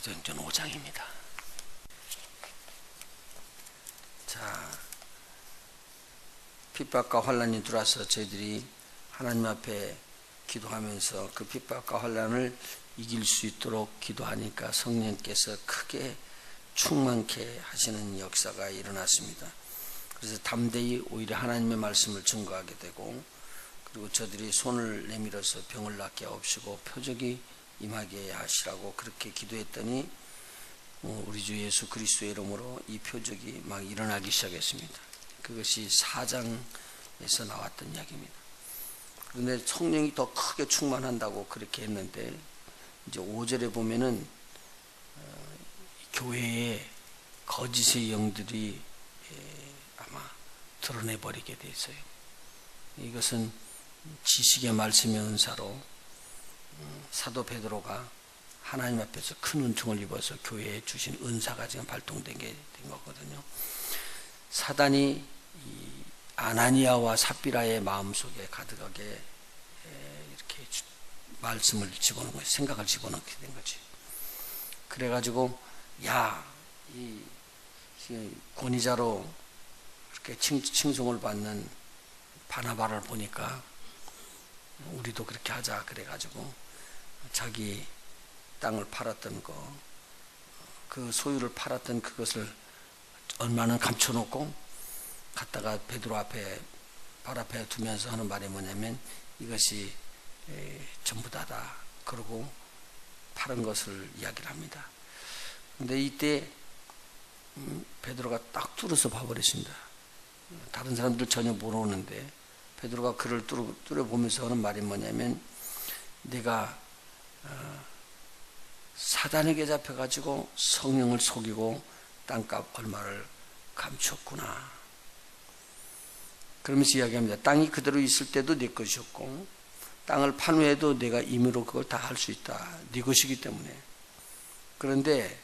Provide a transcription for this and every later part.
사도행전 5장입니다. 자, 핍박과 환난이 들어와서 저희들이 하나님 앞에 기도하면서 그 핍박과 환난을 이길 수 있도록 기도하니까 성령께서 크게 충만케 하시는 역사가 일어났습니다. 그래서 담대히 오히려 하나님의 말씀을 증거하게 되고, 그리고 저들이 손을 내밀어서 병을 낫게 하옵시고 표적이 임하게 하시라고 그렇게 기도했더니 우리 주 예수 그리스도의 이름으로 이 표적이 막 일어나기 시작했습니다. 그것이 4장에서 나왔던 이야기입니다. 그런데 성령이 더 크게 충만한다고 그렇게 했는데, 이제 5절에 보면은 교회에 거짓의 영들이 아마 드러내버리게 돼 있어요. 이것은 지식의 말씀의 은사로 사도 베드로가 하나님 앞에서 큰 은총을 입어서 교회에 주신 은사가 지금 발동된 게 된 거거든요. 사단이 이 아나니아와 삽비라의 마음속에 가득하게 이렇게 말씀을 집어넣은 거예요. 생각을 집어넣게 된 거지. 그래가지고 이 권위자로 이렇게 칭송을 받는 바나바를 보니까 우리도 그렇게 하자 그래가지고 자기 땅을 팔았던 그 소유를 팔았던 그것을 얼마는 감춰놓고 갖다가 베드로 앞에 발 앞에 두면서 하는 말이 뭐냐면 이것이 전부 다다 그러고 팔은 것을 이야기를 합니다. 근데 이때 베드로가 딱 뚫어서 봐버렸습니다. 다른 사람들 전혀 모르는데 베드로가 그를 뚫어보면서 하는 말이 뭐냐면, 내가 사단에게 잡혀가지고 성령을 속이고 땅값 얼마를 감췄구나. 그러면서 이야기합니다. 땅이 그대로 있을 때도 네 것이었고 땅을 판 후에도 내가 임의로 그걸 다 할 수 있다. 네 것이기 때문에. 그런데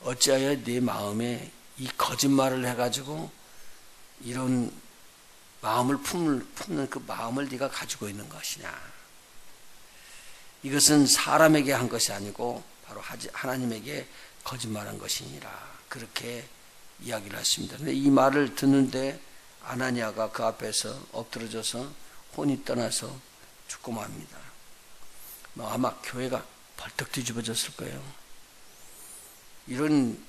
어찌하여 네 마음에 이 거짓말을 해가지고 이런 마음을 품는 그 마음을 네가 가지고 있는 것이냐. 이것은 사람에게 한 것이 아니고 바로 하나님에게 거짓말한 것이니라. 그렇게 이야기를 했습니다. 그런데 이 말을 듣는데 아나니아가 그 앞에서 엎드러져서 혼이 떠나서 죽고 맙니다. 아마 교회가 벌떡 뒤집어졌을 거예요. 이런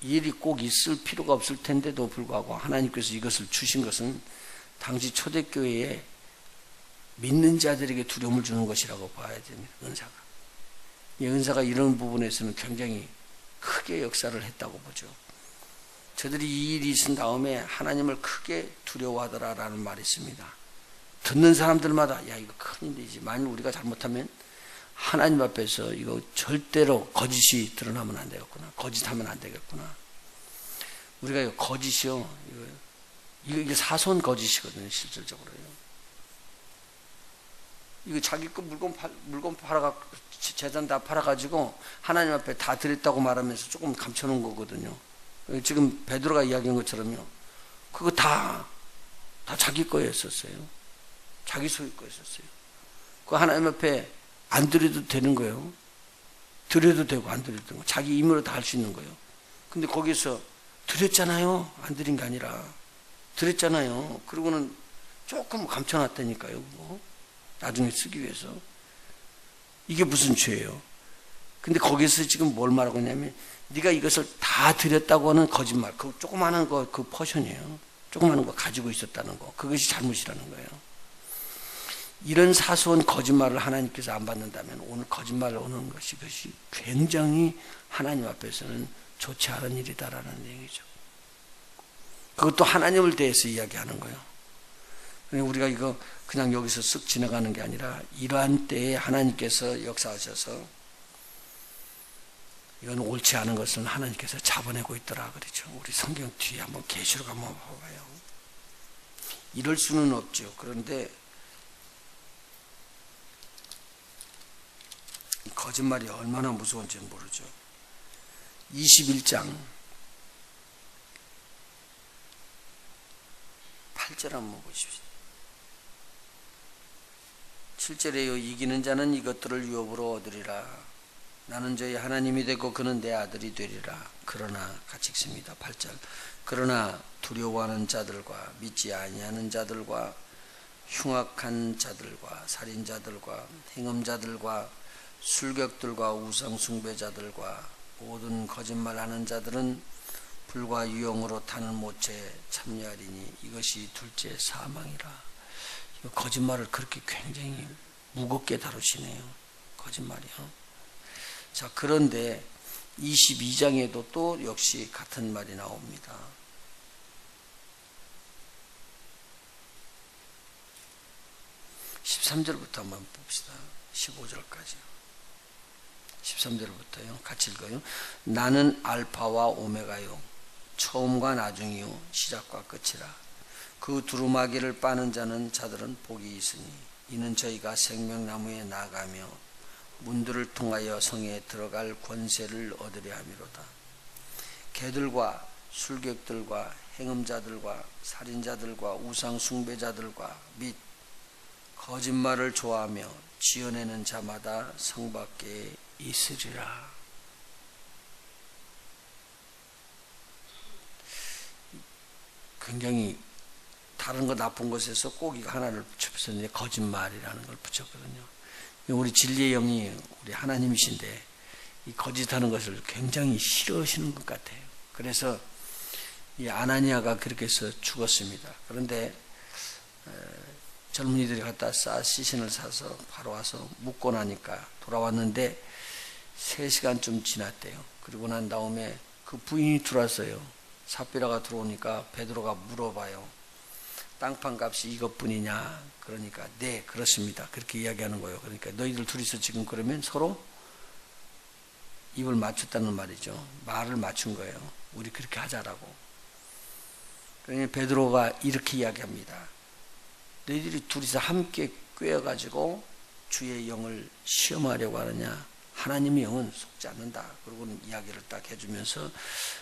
일이 꼭 있을 필요가 없을 텐데도 불구하고 하나님께서 이것을 주신 것은 당시 초대교회에 믿는 자들에게 두려움을 주는 것이라고 봐야 됩니다. 은사가. 이 은사가 이런 부분에서는 굉장히 크게 역사를 했다고 보죠. 저들이 이 일이 있은 다음에 하나님을 크게 두려워하더라라는 말이 있습니다. 듣는 사람들마다 이거 큰일이지. 만일 우리가 잘못하면 하나님 앞에서 이거 절대로 거짓이 드러나면 안 되겠구나. 거짓하면 안 되겠구나. 우리가 이거 거짓이요. 이게 사소한 거짓이거든요. 실질적으로요. 이거 자기 거 물건 재산 다 팔아가지고 하나님 앞에 다 드렸다고 말하면서 조금 감춰놓은 거거든요. 지금 베드로가 이야기한 것처럼요. 그거 다 자기 거였었어요. 자기 소유 거였었어요. 그 하나님 앞에 안 드려도 되는 거예요. 드려도 되고 안 드려도 되고 자기 임의로 다 할 수 있는 거예요. 근데 거기서 드렸잖아요. 안 드린 게 아니라 드렸잖아요. 그러고는 조금 감춰놨다니까요. 나중에 쓰기 위해서. 이게 무슨 죄예요? 근데 거기서 지금 뭘 말하고 있냐면 네가 이것을 다 드렸다고 하는 거짓말. 그 조그마한 거 그 포션이에요. 조그마한 거 가지고 있었다는 거. 그것이 잘못이라는 거예요. 이런 사소한 거짓말을 하나님께서 안 받는다면 오늘 거짓말을 오는 것이 굉장히 하나님 앞에서는 좋지 않은 일이다라는 얘기죠. 그것도 하나님을 대해서 이야기하는 거예요. 우리가 이거 그냥 여기서 쓱 지나가는 게 아니라 이러한 때에 하나님께서 역사하셔서 이건 옳지 않은 것을 하나님께서 잡아내고 있더라 그러죠. 우리 성경 뒤에 한번 계시록 한번 봐봐요. 이럴 수는 없죠. 그런데 거짓말이 얼마나 무서운지는 모르죠. 21장 8절 한번 보십시오. 7절에요. 이기는 자는 이것들을 유업으로 얻으리라. 나는 저희 하나님이 되고 그는 내 아들이 되리라. 그러나 같이 읽습니다. 8절. 그러나 두려워하는 자들과 믿지 아니하는 자들과 흉악한 자들과 살인자들과 행음자들과 술객들과 우상숭배자들과 모든 거짓말하는 자들은 불과 유형으로 타는 못에 참여하리니 이것이 둘째 사망이라. 거짓말을 그렇게 굉장히 무겁게 다루시네요. 거짓말이요. 자, 그런데 22장에도 또 역시 같은 말이 나옵니다. 13절부터 한번 봅시다. 15절까지요. 13절부터요. 같이 읽어요. 나는 알파와 오메가요. 처음과 나중이요. 시작과 끝이라. 그 두루마기를 빠는 자들은 복이 있으니 이는 저희가 생명나무에 나가며 문들을 통하여 성에 들어갈 권세를 얻으려 함이로다. 개들과 술객들과 행음자들과 살인자들과 우상숭배자들과 및 거짓말을 좋아하며 지어내는 자마다 성 밖에 있으리라. 굉장히 다른 거 나쁜 것에서 꼭 이거 하나를 붙여서 거짓말이라는 걸 붙였거든요. 우리 진리의 영이 우리 하나님이신데 이 거짓하는 것을 굉장히 싫어하시는 것 같아요. 그래서 이 아나니아가 그렇게 해서 죽었습니다. 그런데 젊은이들이 갖다 시신을 사서 바로 와서 묻고 나니까 돌아왔는데 3시간쯤 지났대요. 그리고 난 다음에 그 부인이 들어왔어요. 삽비라가 들어오니까 베드로가 물어봐요. 땅판 값이 이것뿐이냐? 그러니까 네, 그렇습니다. 그렇게 이야기하는 거예요. 그러니까 너희들 둘이서 지금 그러면 서로 입을 맞췄다는 말이죠. 말을 맞춘 거예요. 우리 그렇게 하자라고. 그러니 베드로가 이렇게 이야기합니다. 너희들이 둘이서 함께 꿰어가지고 주의 영을 시험하려고 하느냐? 하나님의 영은 속지 않는다. 그러고는 이야기를 딱 해주면서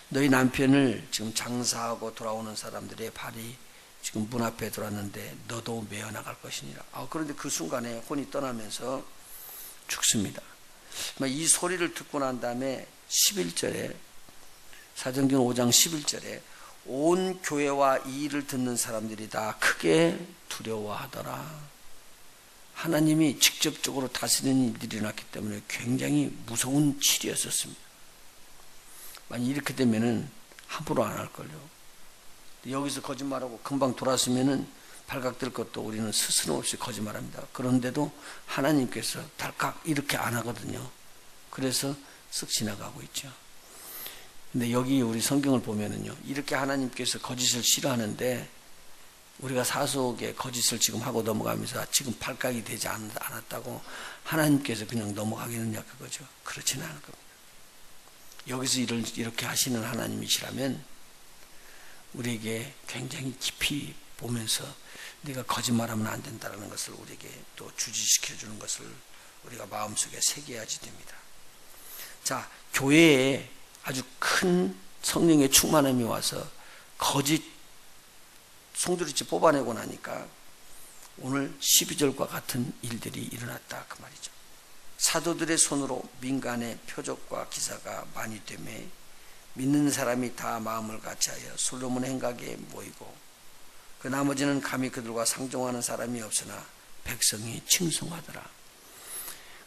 너희 남편을 지금 장사하고 돌아오는 사람들의 발이 지금 문 앞에 들어왔는데 너도 메어 나갈 것이니라. 그런데 그 순간에 혼이 떠나면서 죽습니다. 이 소리를 듣고 난 다음에 11절에 사도행전 5장 11절에 온 교회와 이 일을 듣는 사람들이 다 크게 두려워하더라. 하나님이 직접적으로 다스리는 일들이 일어났기 때문에 굉장히 무서운 일이었었습니다. 만약 이렇게 되면은 함부로 안 할걸요. 여기서 거짓말하고 금방 돌아서면은 발각될 것도 우리는 스스럼 없이 거짓말합니다. 그런데도 하나님께서 달칵 이렇게 안 하거든요. 그래서 쓱 지나가고 있죠. 근데 여기 우리 성경을 보면은요, 이렇게 하나님께서 거짓을 싫어하는데 우리가 사소하게 거짓을 지금 하고 넘어가면서 지금 발각이 되지 않았다고 하나님께서 그냥 넘어가겠느냐 그거죠. 그렇지는 않을 겁니다. 여기서 이렇게 하시는 하나님이시라면 우리에게 굉장히 깊이 보면서 내가 거짓말하면 안 된다는 것을 우리에게 또 주지시켜 주는 것을 우리가 마음속에 새겨야지 됩니다. 자, 교회에 아주 큰 성령의 충만함이 와서 거짓 송두리째 뽑아내고 나니까 오늘 12절과 같은 일들이 일어났다 그 말이죠. 사도들의 손으로 민간의 표적과 기사가 많이 되매 믿는 사람이 다 마음을 같이하여 솔로몬의 행각에 모이고 그 나머지는 감히 그들과 상종하는 사람이 없으나 백성이 칭송하더라.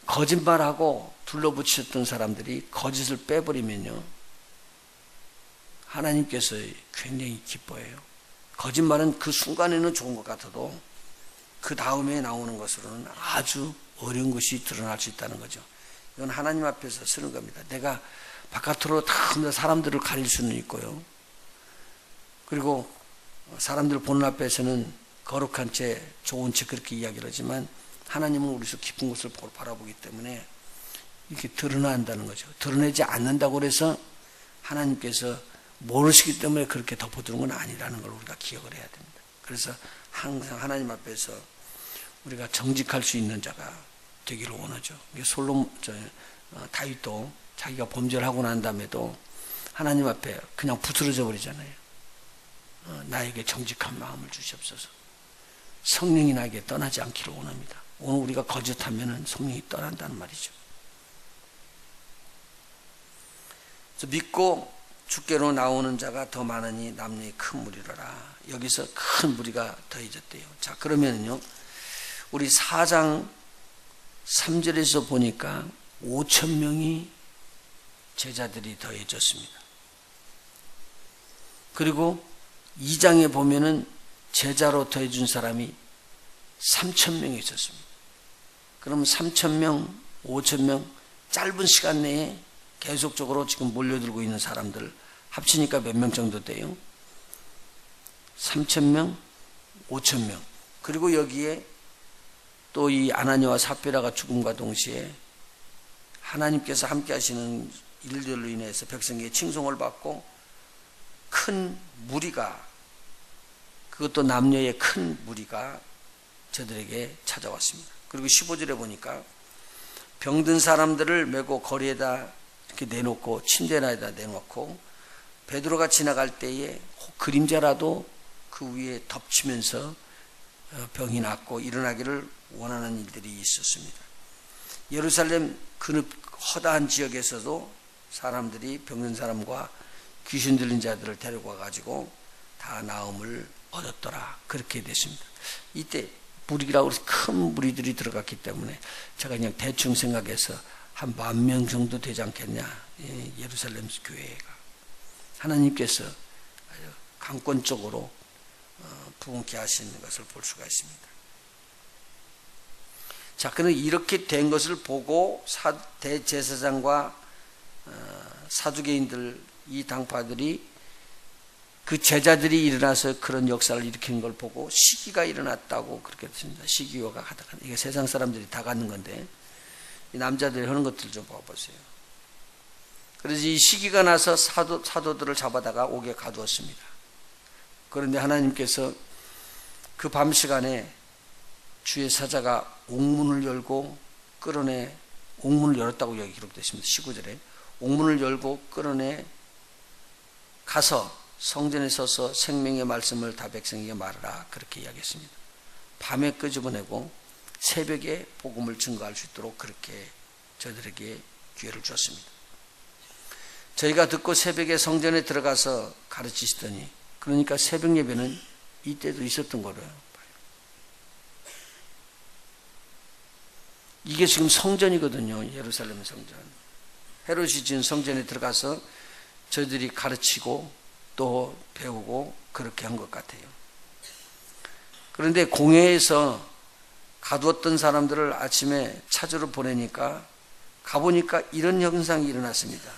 거짓말하고 둘러붙였던 사람들이 거짓을 빼버리면요, 하나님께서 굉장히 기뻐해요. 거짓말은 그 순간에는 좋은 것 같아도 그 다음에 나오는 것으로는 아주 어려운 것이 드러날 수 있다는 거죠. 이건 하나님 앞에서 쓰는 겁니다. 내가 바깥으로 다 사람들을 가릴 수는 있고요. 그리고 사람들 보는 앞에서는 거룩한 채 좋은 채 그렇게 이야기를 하지만 하나님은 우리서 깊은 것을 바라보기 때문에 이렇게 드러난다는 거죠. 드러내지 않는다고 해서 하나님께서 모르시기 때문에 그렇게 덮어두는 건 아니라는 걸 우리가 기억을 해야 됩니다. 그래서 항상 하나님 앞에서 우리가 정직할 수 있는 자가 되기를 원하죠. 다윗도 자기가 범죄를 하고 난 다음에도 하나님 앞에 그냥 부스러져 버리잖아요. 나에게 정직한 마음을 주시옵소서. 성령이 나에게 떠나지 않기를 원합니다. 오늘 우리가 거짓하면은 성령이 떠난다는 말이죠. 믿고 주께로 나오는 자가 더 많으니 남녀의 큰 무리로라. 여기서 큰 무리가 더해졌대요. 자, 그러면요, 우리 4장 3절에서 보니까 5,000명이 제자들이 더해졌습니다. 그리고 2장에 보면은 제자로 더해준 사람이 3,000명이 있었습니다. 그럼 3,000명, 5,000명 짧은 시간 내에 계속적으로 지금 몰려들고 있는 사람들 합치니까 몇 명 정도 돼요? 3,000명, 5,000명. 그리고 여기에 또 이 아나니와 삽비라가 죽음과 동시에 하나님께서 함께 하시는 일들로 인해서 백성에게 칭송을 받고 큰 무리가, 그것도 남녀의 큰 무리가 저들에게 찾아왔습니다. 그리고 15절에 보니까 병든 사람들을 메고 거리에다 이렇게 내놓고 침대에다 내놓고 베드로가 지나갈 때에 그림자라도 그 위에 덮치면서 병이 낫고 일어나기를 원하는 일들이 있었습니다. 예루살렘 그 허다한 지역에서도 사람들이 병든 사람과 귀신 들린 자들을 데리고 와가지고 다 나음을 얻었더라. 그렇게 됐습니다. 이때 무리라고 해서 큰 무리들이 들어갔기 때문에 제가 그냥 대충 생각해서 한 10,000명 정도 되지 않겠냐. 예루살렘 교회가 하나님께서 강권적으로 부흥케 하시는 것을 볼 수가 있습니다. 자, 그는 이렇게 된 것을 보고 대제사장과 사두개인들, 이 당파들이 그 제자들이 일어나서 그런 역사를 일으키는 걸 보고 시기가 일어났다고 그렇게 했습니다. 시기요가 가다가 이게 세상 사람들이 다 갖는 건데 이 남자들이 하는 것들 좀 봐보세요. 그래서 이 시기가 나서 사도들을 잡아다가 옥에 가두었습니다. 그런데 하나님께서 그 밤 시간에 주의 사자가 옥문을 열고 끌어내, 옥문을 열었다고 여기 기록되어 있습니다. 19절에 옥문을 열고 끌어내 가서 성전에 서서 생명의 말씀을 다 백성에게 말하라. 그렇게 이야기했습니다. 밤에 끄집어내고 새벽에 복음을 증거할 수 있도록 그렇게 저들에게 기회를 주었습니다. 저희가 듣고 새벽에 성전에 들어가서 가르치시더니, 그러니까 새벽 예배는 이때도 있었던 거래요. 이게 지금 성전이거든요. 예루살렘 성전. 헤롯이 지은 성전에 들어가서 저희들이 가르치고 또 배우고 그렇게 한 것 같아요. 그런데 공회에서 가두었던 사람들을 아침에 찾으러 보내니까 가보니까 이런 현상이 일어났습니다.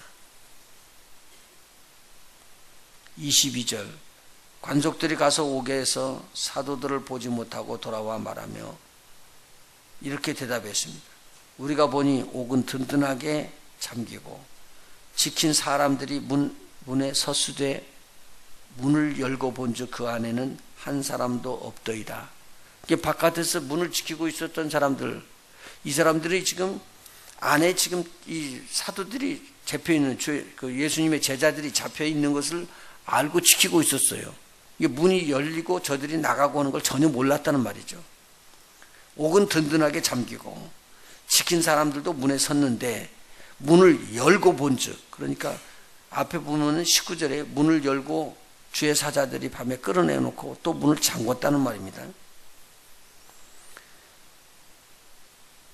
22절 관족들이 가서 옥에서 사도들을 보지 못하고 돌아와 말하며 이렇게 대답했습니다. 우리가 보니 옥은 든든하게 잠기고 지킨 사람들이 문에 서수되 문을 열고 본즉 그 안에는 한 사람도 없더이다. 이게 바깥에서 문을 지키고 있었던 사람들, 이 사람들이 지금 안에 지금 이 사도들이 잡혀 있는 그 예수님의 제자들이 잡혀 있는 것을 알고 지키고 있었어요. 이게 문이 열리고 저들이 나가고 하는 걸 전혀 몰랐다는 말이죠. 옥은 든든하게 잠기고 지킨 사람들도 문에 섰는데 문을 열고 본즉, 그러니까 앞에 보면은 19절에 문을 열고 주의 사자들이 밤에 끌어내놓고 또 문을 잠궜다는 말입니다.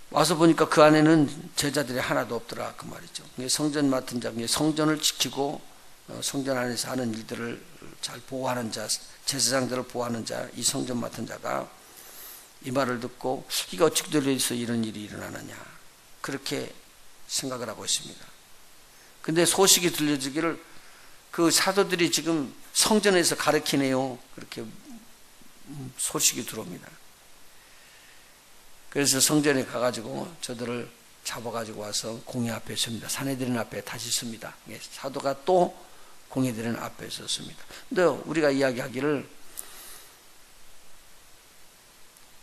와서 보니까 그 안에는 제자들이 하나도 없더라 그 말이죠. 성전 맡은 자, 성전을 지키고 성전 안에서 하는 일들을 잘 보호하는 자, 제사장들을 보호하는 자, 이 성전 맡은 자가 이 말을 듣고 이게 어찌 들려서 이런 일이 일어나느냐 그렇게 생각을 하고 있습니다. 근데 소식이 들려지기를 그 사도들이 지금 성전에서 가르치네요. 그렇게 소식이 들어옵니다. 그래서 성전에 가가지고 저들을 잡아가지고 와서 공회 앞에 섭니다. 사내들인 앞에 다시 섭니다. 사도가 또 공회들인 앞에 섰습니다. 근데 우리가 이야기하기를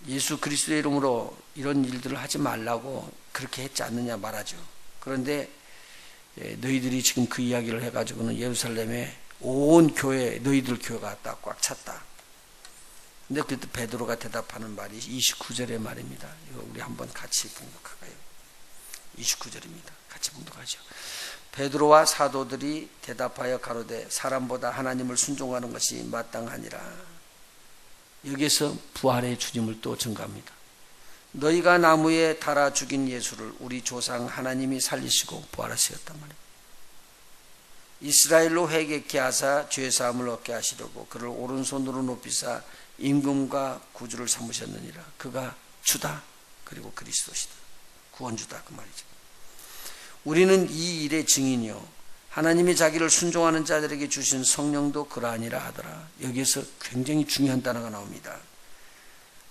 예수 그리스도의 이름으로 이런 일들을 하지 말라고 그렇게 했지 않느냐 말하죠. 그런데 너희들이 지금 그 이야기를 해가지고는 예루살렘에 온 교회, 너희들 교회가 딱 꽉 찼다. 근데 그때 베드로가 대답하는 말이 29절의 말입니다. 이거 우리 한번 같이 봉독할까요? 29절입니다. 같이 봉독하죠. 베드로와 사도들이 대답하여 가로되 사람보다 하나님을 순종하는 것이 마땅하니라. 여기에서 부활의 주님을 또 증거합니다. 너희가 나무에 달아 죽인 예수를 우리 조상 하나님이 살리시고 부활하시었단 말이에요. 이스라엘로 회개케 하사 죄사함을 얻게 하시려고 그를 오른손으로 높이사 임금과 구주를 삼으셨느니라. 그가 주다, 그리고 그리스도시다, 구원주다, 그 말이죠. 우리는 이 일의 증인이요 하나님이 자기를 순종하는 자들에게 주신 성령도 그러하니라 하더라. 여기에서 굉장히 중요한 단어가 나옵니다.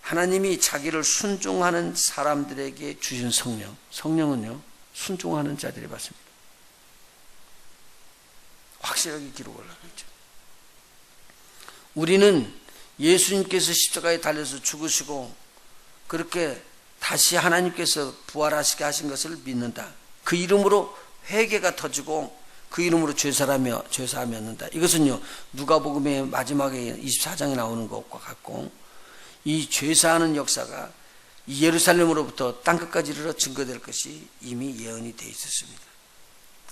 하나님이 자기를 순종하는 사람들에게 주신 성령, 성령은요 순종하는 자들이 받습니다. 확실하게 기록을 하고 있죠. 우리는 예수님께서 십자가에 달려서 죽으시고 그렇게 다시 하나님께서 부활하시게 하신 것을 믿는다. 그 이름으로 회개가 터지고 그 이름으로 죄사함이 얻는다. 이것은요 누가복음의 마지막에 24장에 나오는 것과 같고, 이 죄사하는 역사가 예루살렘으로부터 땅끝까지 이르러 증거될 것이 이미 예언이 되어 있었습니다.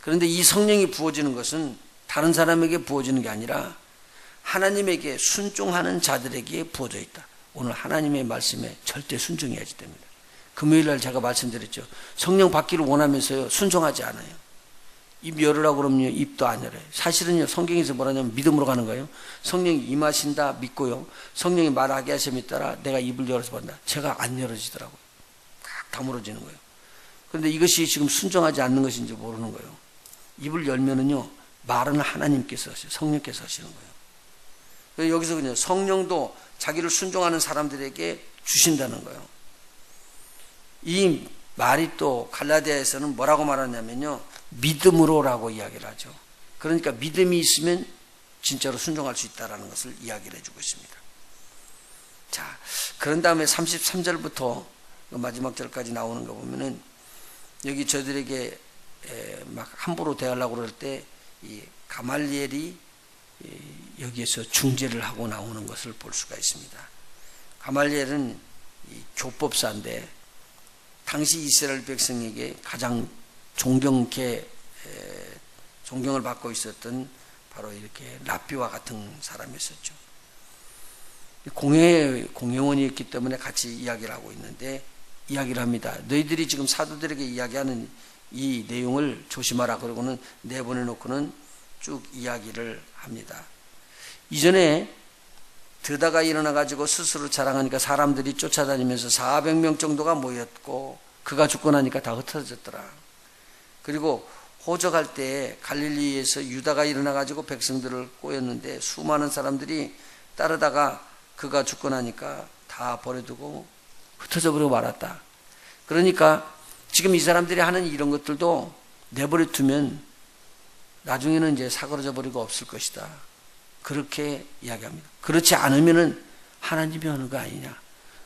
그런데 이 성령이 부어지는 것은 다른 사람에게 부어지는 게 아니라 하나님에게 순종하는 자들에게 부어져 있다. 오늘 하나님의 말씀에 절대 순종해야지 됩니다. 금요일날 제가 말씀드렸죠. 성령 받기를 원하면서요 순종하지 않아요. 입 열으라고 그러면요 입도 안 열어요. 사실은요 성경에서 뭐라냐면 믿음으로 가는 거예요. 성령이 임하신다 믿고요, 성령이 말하게 하심에 따라 내가 입을 열어서 본다. 제가 안 열어지더라고요. 딱 다물어지는 거예요. 그런데 이것이 지금 순종하지 않는 것인지 모르는 거예요. 입을 열면은요 말은 하나님께서 하세요. 성령께서 하시는 거예요. 여기서 그냥 성령도 자기를 순종하는 사람들에게 주신다는 거예요. 이 말이 또 갈라디아에서는 뭐라고 말하냐면요 믿음으로라고 이야기를 하죠. 그러니까 믿음이 있으면 진짜로 순종할 수 있다는 것을 이야기를 해주고 있습니다. 자, 그런 다음에 33절부터 마지막 절까지 나오는 거 보면은 여기 저들에게 막 함부로 대하려고 그럴 때 이 가말리엘이 여기에서 중재를 하고 나오는 것을 볼 수가 있습니다. 가말리엘은 이 교법사인데 당시 이스라엘 백성에게 가장 존경을 받고 있었던 바로 이렇게 랍비와 같은 사람이었었죠. 공회원이었기 때문에 같이 이야기를 하고 있는데 이야기를 합니다. 너희들이 지금 사도들에게 이야기하는 이 내용을 조심하라 그러고는 내보내놓고는 쭉 이야기를 합니다. 이전에 드다가 일어나가지고 스스로 자랑하니까 사람들이 쫓아다니면서 400명 정도가 모였고 그가 죽고 나니까 다 흩어졌더라. 그리고 호적할 때 갈릴리에서 유다가 일어나가지고 백성들을 꼬였는데 수많은 사람들이 따르다가 그가 죽고 나니까 다 버려두고 흩어져 버리고 말았다. 그러니까 지금 이 사람들이 하는 이런 것들도 내버려 두면 나중에는 이제 사그러져 버리고 없을 것이다. 그렇게 이야기합니다. 그렇지 않으면은 하나님이 하는 거 아니냐.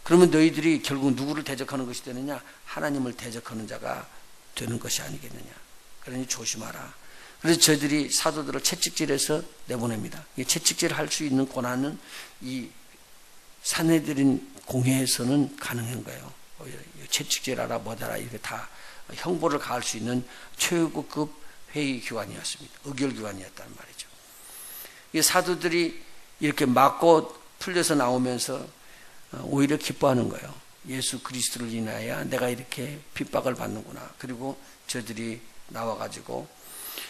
그러면 너희들이 결국 누구를 대적하는 것이 되느냐? 하나님을 대적하는 자가 되는 것이 아니겠느냐. 그러니 조심하라. 그래서 저희들이 사도들을 채찍질해서 내보냅니다. 채찍질을 할 수 있는 권한은 이 산헤드린 공회에서는 가능한 거예요. 채찍질하라 뭐다라 이렇게 다 형벌을 가할 수 있는 최고급 회의 기관이었습니다. 의결기관이었단 말이죠. 이 사도들이 이렇게 맞고 풀려서 나오면서 오히려 기뻐하는 거예요. 예수 그리스도를 인하여 내가 이렇게 핍박을 받는구나. 그리고 저들이 나와가지고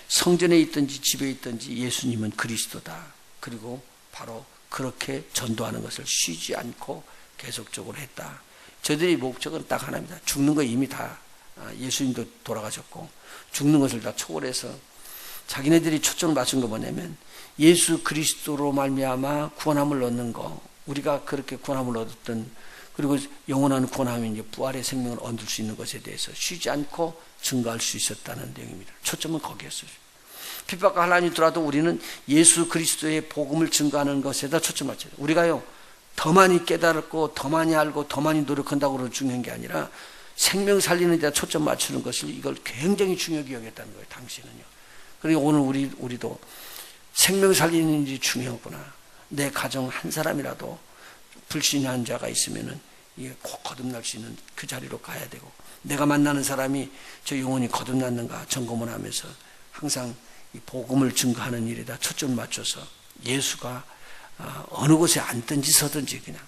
성전에 있든지 집에 있든지 예수님은 그리스도다. 그리고 바로 그렇게 전도하는 것을 쉬지 않고 계속적으로 했다. 저들의 목적은 딱 하나입니다. 죽는 거 이미 다 예수님도 돌아가셨고 죽는 것을 다 초월해서 자기네들이 초점을 맞춘 거 뭐냐면 예수 그리스도로 말미암아 구원함을 얻는 거, 우리가 그렇게 구원함을 얻었던, 그리고 영원한 구원함이 이제 부활의 생명을 얻을 수 있는 것에 대해서 쉬지 않고 증거할 수 있었다는 내용입니다. 초점은 거기였어요. 핍박과 환난이 들어와도 우리는 예수 그리스도의 복음을 증거하는 것에다 초점을 맞춰요. 우리가요 더 많이 깨달았고 더 많이 알고 더 많이 노력한다고 중요한 게 아니라 생명 살리는 데다 초점 맞추는 것을 이걸 굉장히 중요하게 여겼다는 거예요. 당시는요. 그리고 오늘 우리도 생명 살리는 일이 중요하구나. 내 가정 한 사람이라도 불신한 자가 있으면은 이게 꼭 거듭날 수 있는 그 자리로 가야 되고, 내가 만나는 사람이 저 영혼이 거듭났는가 점검을 하면서 항상 이 복음을 증거하는 일에다 초점을 맞춰서 예수가 어느 곳에 앉든지 서든지 그냥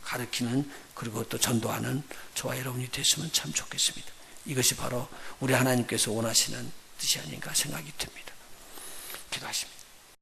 가르치는 그리고 또 전도하는 저와 여러분이 됐으면 참 좋겠습니다. 이것이 바로 우리 하나님께서 원하시는 뜻이 아닌가 생각이 듭니다. 기도하십니다.